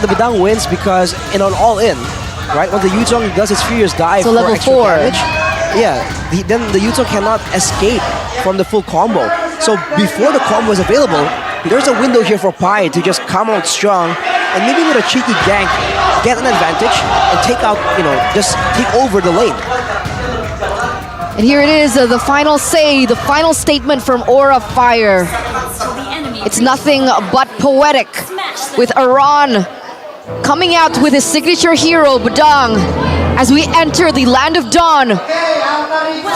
The Badang wins because in an all-in, right? When the Yuzong does its Furious Dive So for level extra 4. damage, then the Yuzong cannot escape from the full combo. So before the combo is available, there's a window here for Pi to just come out strong and maybe with a cheeky gank, get an advantage and take out, just take over the lane. And here it is, the final say, the final statement from Aura Fire. It's nothing but poetic, with Aran coming out with his signature hero, Badang, as we enter the Land of Dawn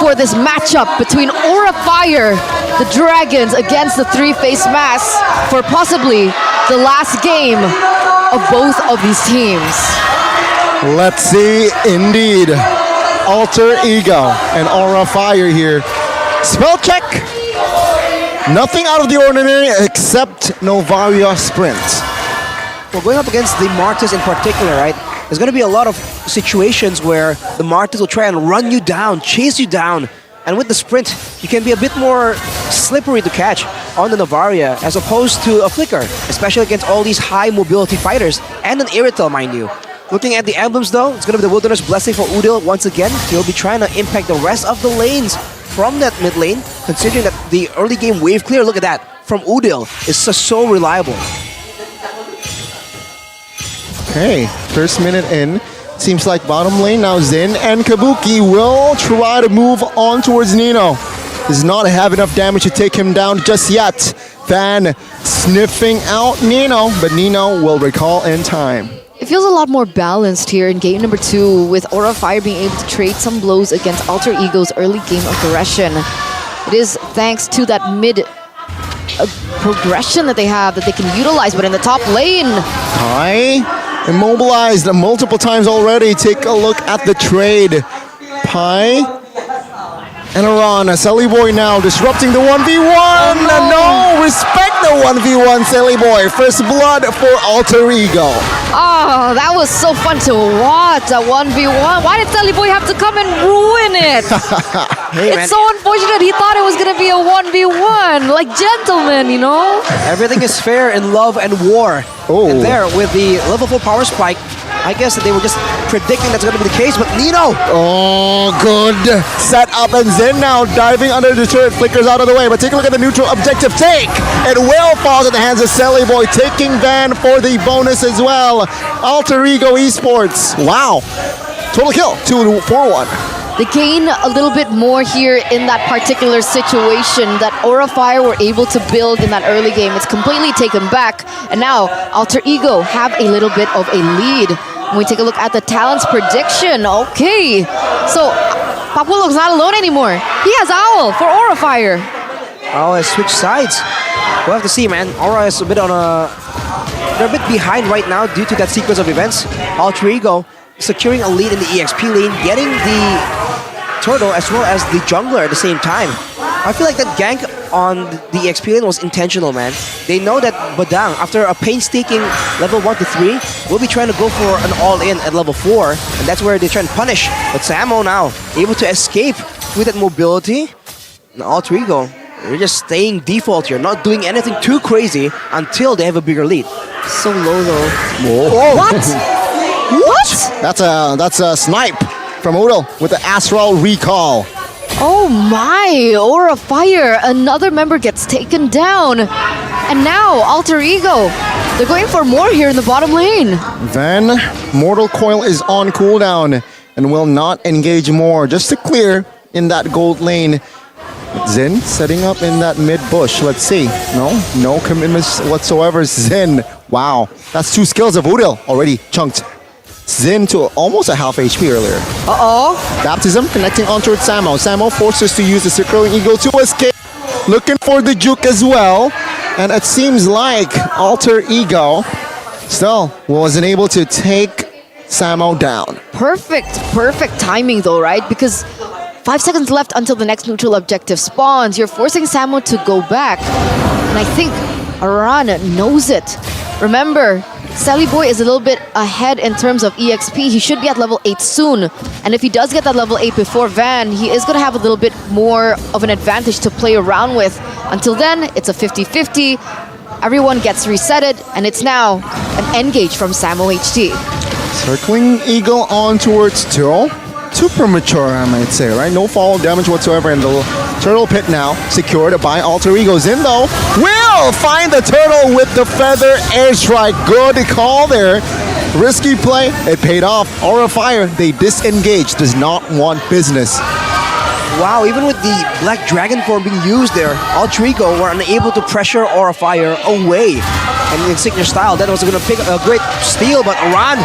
for this matchup between Aura Fire, the Dragons, against the Three-Face Mask for possibly the last game of both of these teams. Let's see, indeed. Alter Ego and Aura Fire here. Spell check. Nothing out of the ordinary except Novaria Sprint. Well, going up against the Martis in particular, right? There's going to be a lot of situations where the Martis will try and run you down, chase you down. And with the sprint, you can be a bit more slippery to catch on the Novaria as opposed to a Flicker, especially against all these high mobility fighters and an Irrital, mind you. Looking at the emblems though, it's going to be the Wilderness Blessing for Udil once again. He'll be trying to impact the rest of the lanes from that mid lane, considering that the early game wave clear, look at that, from Udil is so reliable. Okay, first minute in. Seems like bottom lane now Zin and Kabuki will try to move on towards Nino. Does not have enough damage to take him down just yet. Van sniffing out Nino, but Nino will recall in time. It feels a lot more balanced here in game number 2, with Aura Fire being able to trade some blows against Alter Ego's early game aggression. It is thanks to that mid progression that they have that they can utilize, but in the top lane, Pi immobilized multiple times already. Take a look at the trade. Pi and Aran, Selly Boy now disrupting the 1v1. No, respect the 1v1, Selly Boy. First blood for Alter Ego. oh, that was so fun to watch, a 1v1. Why did Sally Boy have to come and ruin it? It's so unfortunate. He thought it was going to be a 1v1, like gentlemen, Everything is fair in love and war. Oh. And there, with the level 4 power spike, I guess that they were just predicting that's going to be the case, but Nino! Oh, good. Set up and Zen now diving under the turret. Flickers out of the way, but take a look at the neutral objective take. It will fall in the hands of Selly Boy, taking Van for the bonus as well. Alter Ego Esports. Wow. Total kill, 2-4-1. They gain a little bit more here in that particular situation that Aura Fire were able to build in that early game. It's completely taken back, and now Alter Ego have a little bit of a lead. When we take a look at the talents prediction, okay. So, Papulog's not alone anymore. He has Owl for Aura Fire. Owl has switched sides. We'll have to see, man. Aura is a bit they're a bit behind right now due to that sequence of events. Alter Ego securing a lead in the EXP lane, getting the Turtle as well as the jungler at the same time. I feel like that gank on the EXP lane was intentional, man. They know that Badang, after a painstaking level 1 to 3, will be trying to go for an all-in at level 4, and that's where they try and punish. But Samo now, able to escape with that mobility. And Alter Ego, they're just staying default here, not doing anything too crazy until they have a bigger lead. So low though. Whoa. What? What? That's a snipe from Udil with the Astral Recall. Oh my, Aura Fire, another member gets taken down. And now, Alter Ego, they're going for more here in the bottom lane. Then, Mortal Coil is on cooldown and will not engage more, just to clear in that gold lane. Zen setting up in that mid bush. Let's see. No commitments whatsoever. Zen, wow, that's 2 skills of Udil already chunked. Zin to almost a half HP earlier. Baptism connecting onto Samo. Samo forces to use the Circling Eagle to escape. Looking for the juke as well. And it seems like Alter Ego still wasn't able to take Samo down. Perfect timing though, right? Because 5 seconds left until the next neutral objective spawns. You're forcing Samo to go back. And I think Aran knows it. Remember, Sally Boy is a little bit ahead in terms of EXP. He should be at level 8 soon. And if he does get that level 8 before Van, he is going to have a little bit more of an advantage to play around with. Until then, it's a 50-50. Everyone gets resetted, and it's now an engage from Samo HT. Circling Eagle on towards Turtle. Too premature, I might say, right? No fall damage whatsoever in the Turtle Pit now. Secured by Alter Ego. Zin, though, will find the Turtle with the Feather Airstrike. Good call there. Risky play. It paid off. Aura Fire, they disengaged. Does not want business. Wow, even with the Black Dragon form being used there, Alter Ego were unable to pressure Aura Fire away. And in signature style, that was going to pick a great steal, but Aran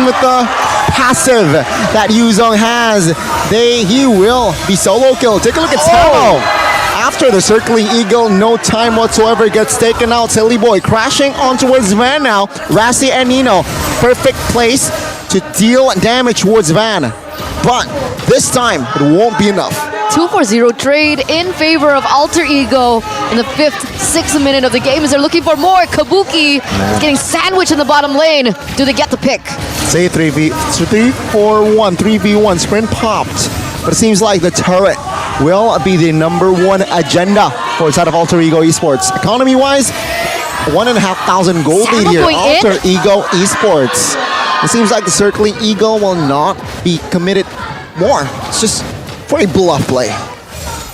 with the passive that Yuzong has, he will be solo kill. Take a look at Samo. After the circling eagle, no time whatsoever, gets taken out. Silly Boy crashing on towards Van now. Rassi and Nino, perfect place to deal damage towards Van. But this time, it won't be enough. 2-for-0 trade in favor of Alter Ego in the 6th minute of the game as they're looking for more. Kabuki is getting sandwiched in the bottom lane. Do they get the pick? Say 3v1 sprint popped. But it seems like the turret will be the #1 agenda for inside of Alter Ego Esports. Economy-wise, 1,500 gold lead here. Alter Ego Esports. It seems like the circling eagle will not be committed more. It's just for a bluff play.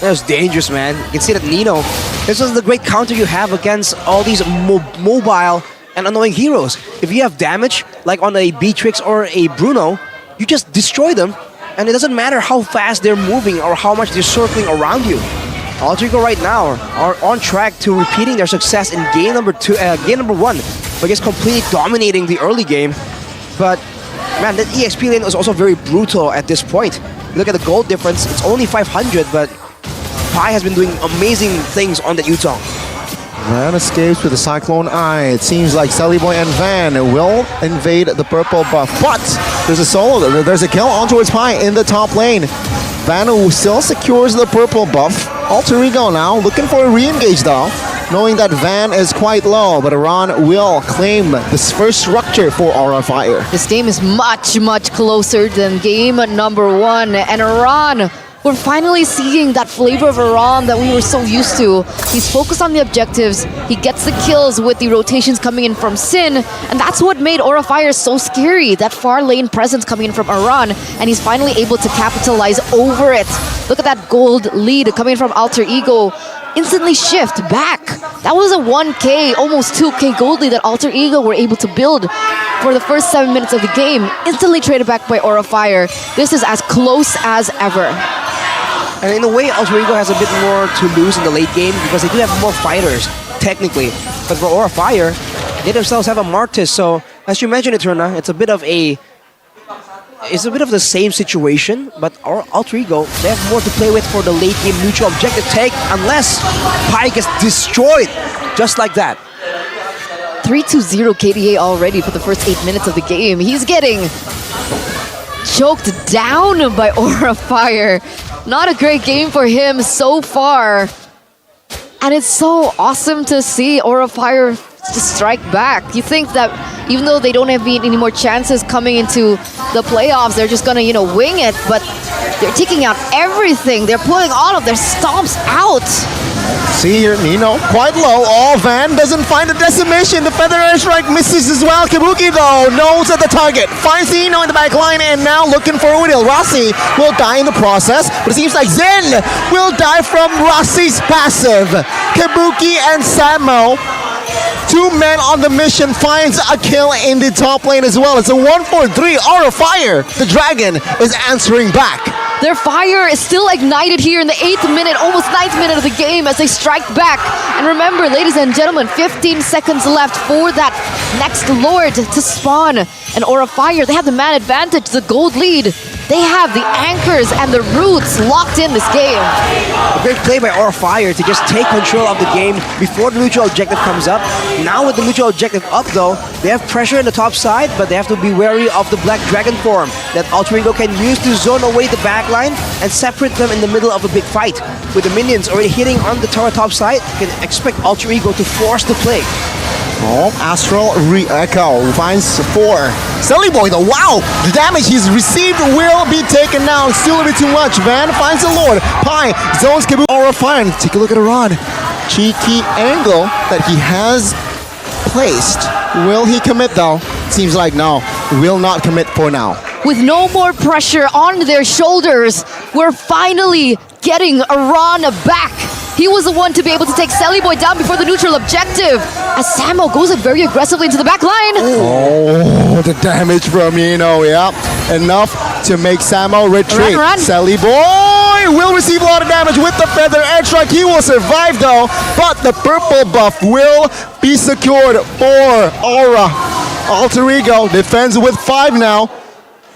That was dangerous, man. You can see that Nino, this was the great counter you have against all these mobile and annoying heroes. If you have damage, like on a Beatrix or a Bruno, you just destroy them, and it doesn't matter how fast they're moving or how much they're circling around you. Alter Ego right now are on track to repeating their success in game number 1, but just completely dominating the early game. But man, that EXP lane was also very brutal at this point. Look at the gold difference, it's only 500, but Pi has been doing amazing things on the Yutong. Van escapes with a Cyclone Eye. It seems like Sally Boy and Van will invade the purple buff. But there's a solo, there's a kill on towards Pi in the top lane. Van who still secures the purple buff. Alter Ego now looking for a re-engage though, knowing that Van is quite low, but Iran will claim this first structure for Aura Fire. This game is much, much closer than game number 1. And Iran, we're finally seeing that flavor of Iran that we were so used to. He's focused on the objectives, he gets the kills with the rotations coming in from Sin, and that's what made Aura Fire so scary, that far lane presence coming in from Iran, and he's finally able to capitalize over it. Look at that gold lead coming from Alter Ego. Instantly shift back. That was a 1k, almost 2k gold lead that Alter Ego were able to build for the first 7 minutes of the game. Instantly traded back by Aura Fire. This is as close as ever. And in a way, Alter Ego has a bit more to lose in the late game because they do have more fighters, technically. But for Aura Fire, they themselves have a Martis, so as you mentioned, Eterna, it's a bit of the same situation, but our Alter Ego, they have more to play with for the late game mutual objective take, unless Pi gets destroyed, just like that. 3-0 KDA already for the first 8 minutes of the game. He's getting choked down by Aura Fire. Not a great game for him so far. And it's so awesome to see Aura Fire just strike back. You think that even though they don't have any more chances coming into the playoffs, they're just gonna, wing it, but they're taking out everything. They're pulling all of their stomps out. See here, Nino, quite low. Oh, Van doesn't find the decimation. The Feather Airstrike misses as well. Kabuki, though, knows at the target. Finds Nino in the back line, and now looking for Udil. Rossi will die in the process, but it seems like Zen will die from Rossi's passive. Kabuki and Samo, 2 men on the mission, finds a kill in the top lane as well. It's a 1-4-3 Aura Fire. The Dragon is answering back. Their fire is still ignited here in the 8th minute, almost 9th minute of the game as they strike back. And remember, ladies and gentlemen, 15 seconds left for that next Lord to spawn. And Aura Fire, they have the man advantage, the gold lead. They have the anchors and the roots locked in this game. A great play by Aura Fire to just take control of the game before the mutual objective comes up. Now with the mutual objective up though, they have pressure in the top side, but they have to be wary of the Black Dragon form that Alter Ego can use to zone away the backline and separate them in the middle of a big fight. With the minions already hitting on the tower top side, you can expect Alter Ego to force the play. Oh, Astral Re-Echo finds 4. Silly Boy though, wow! The damage he's received will be taken down. Still a bit too much. Van finds the Lord. Pi zones Kabuki Aura Fire. Take a look at Iran. cheeky angle that he has placed. Will he commit though? Seems like no. Will not commit for now. With no more pressure on their shoulders, we're finally getting Iran back. He was the one to be able to take Selly Boy down before the neutral objective. As Samo goes very aggressively into the back line. Oh, the damage from Eno, yeah. Enough to make Samo retreat. Run. Selly Boy will receive a lot of damage with the feather edge strike. He will survive though, but the purple buff will be secured for Aura. Alter Ego defends with 5 now.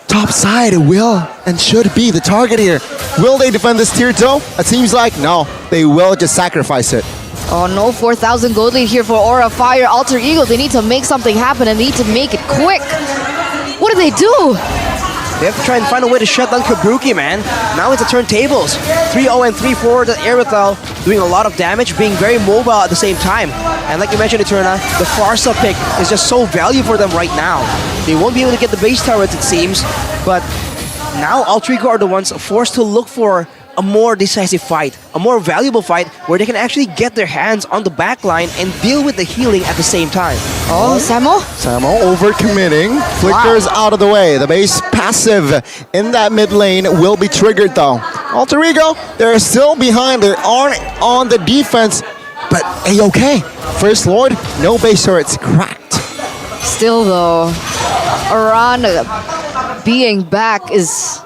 Top side will and should be the target here. Will they defend this tier 2? It seems like no. They will just sacrifice it. Oh no, 4,000 gold lead here for Aura Fire. Alter Ego, they need to make something happen and they need to make it quick. What do they do? They have to try and find a way to shut down Kabuki, man. Now it's a turntables. 3-0 and 3-4. The Aerothel doing a lot of damage, being very mobile at the same time. And like you mentioned, Eterna, the Farsa pick is just so valuable for them right now. They won't be able to get the base turrets, it seems. But now Alter Ego are the ones forced to look for a more decisive fight, a more valuable fight where they can actually get their hands on the back line and deal with the healing at the same time. Oh, Samo? Samo overcommitting. Flickers out of the way. The base passive in that mid lane will be triggered though. Alter Ego, they're still behind. They aren't on the defense, but A-okay. First Lord, no base turrets cracked. Still though, Iran being back is...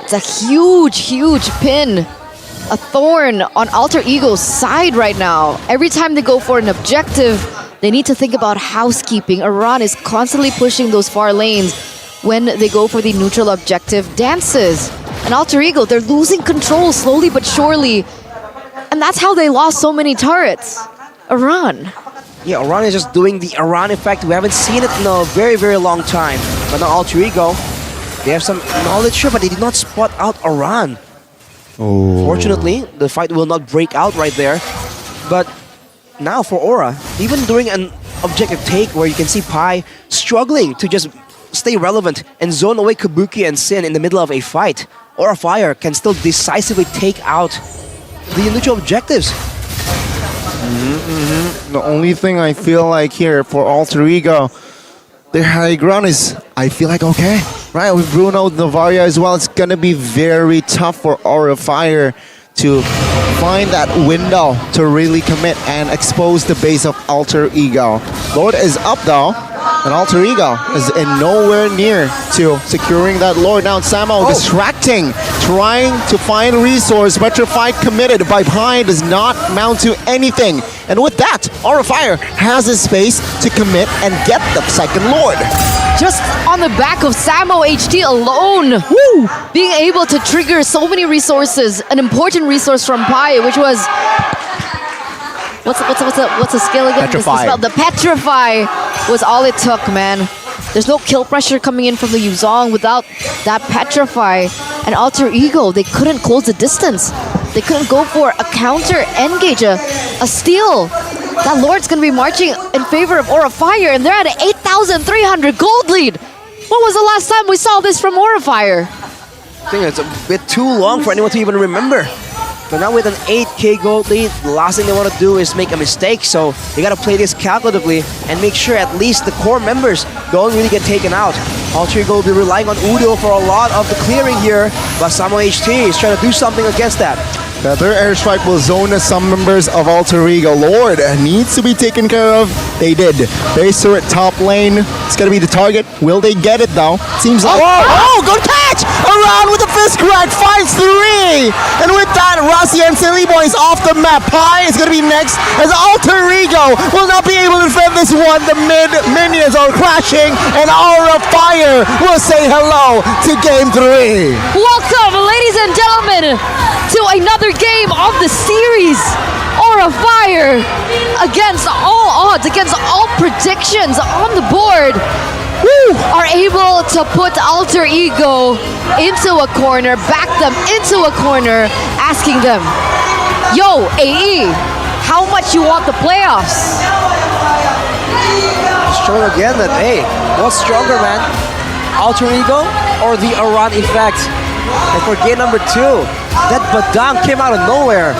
It's a huge pin. A thorn on Alter Ego's side right now. Every time they go for an objective, they need to think about housekeeping. Iran is constantly pushing those far lanes when they go for the neutral objective dances. And Alter Ego, they're losing control slowly but surely. And that's how they lost so many turrets. Iran. Yeah, Iran is just doing the Iran effect. We haven't seen it in a very long time. But now Alter Ego, they have some knowledge here, but they did not spot out Iran. Oh. Fortunately, the fight will not break out right there. But now for Aura, even during an objective take where you can see Pai struggling to just stay relevant and zone away Kabuki and Sin in the middle of a fight, Aura Fire can still decisively take out the neutral objectives. The only thing I feel like here for Alter Ego, their high ground is, I feel like, okay. Right, with Bruno Navaria as well, it's gonna be very tough for Aura Fire to find that window to really commit and expose the base of Alter Ego. Lord is up though, and Alter Ego is in nowhere near to securing that Lord. Now Samo distracting, trying to find resource. Petrified committed by behind does not mount to anything. And with that, Aura Fire has his space to commit and get the second Lord. Just on the back of Samo HT alone, being able to trigger so many resources, an important resource from Pai, which was what's the skill again? Petrify. The Petrify was all it took, man. There's no kill pressure coming in from the Yuzong without that Petrify. And Alter Ego, they couldn't close the distance. They couldn't go for a counter engage, a steal. That Lord's gonna be marching in favor of Aura Fire, and they're at an 8,300 gold lead. When was the last time we saw this from Aura Fire? I think it's a bit too long for anyone to even remember. But now with an 8k gold lead, the last thing they want to do is make a mistake. So they got to play this calculatively and make sure at least the core members don't really get taken out. Alter Ego will be relying on Udo for a lot of the clearing here, but Samo HT is trying to do something against that. Feather airstrike will zone some members of Alter Ego. Lord needs to be taken care of. They did. Base turret top lane. It's gonna be the target. Will they get it though? Seems like. Oh, good catch! Around with the fist crack. Finds 3. And with that, Rossi and Silly Boy is off the map. Pai is gonna be next as Alter Ego will not be able to defend this one. The mid minions are crashing, and Aura Fire will say hello to game 3. Welcome, ladies and gentlemen, to another game of the series. Aura Fire, against all odds, against all predictions on the board, are able to put Alter Ego into a corner, back them into a corner, asking them, yo, AE, how much you want the playoffs? Show again that, hey, what's stronger, man? Alter Ego or the Iran effect? And for game number 2, that Badang came out of nowhere.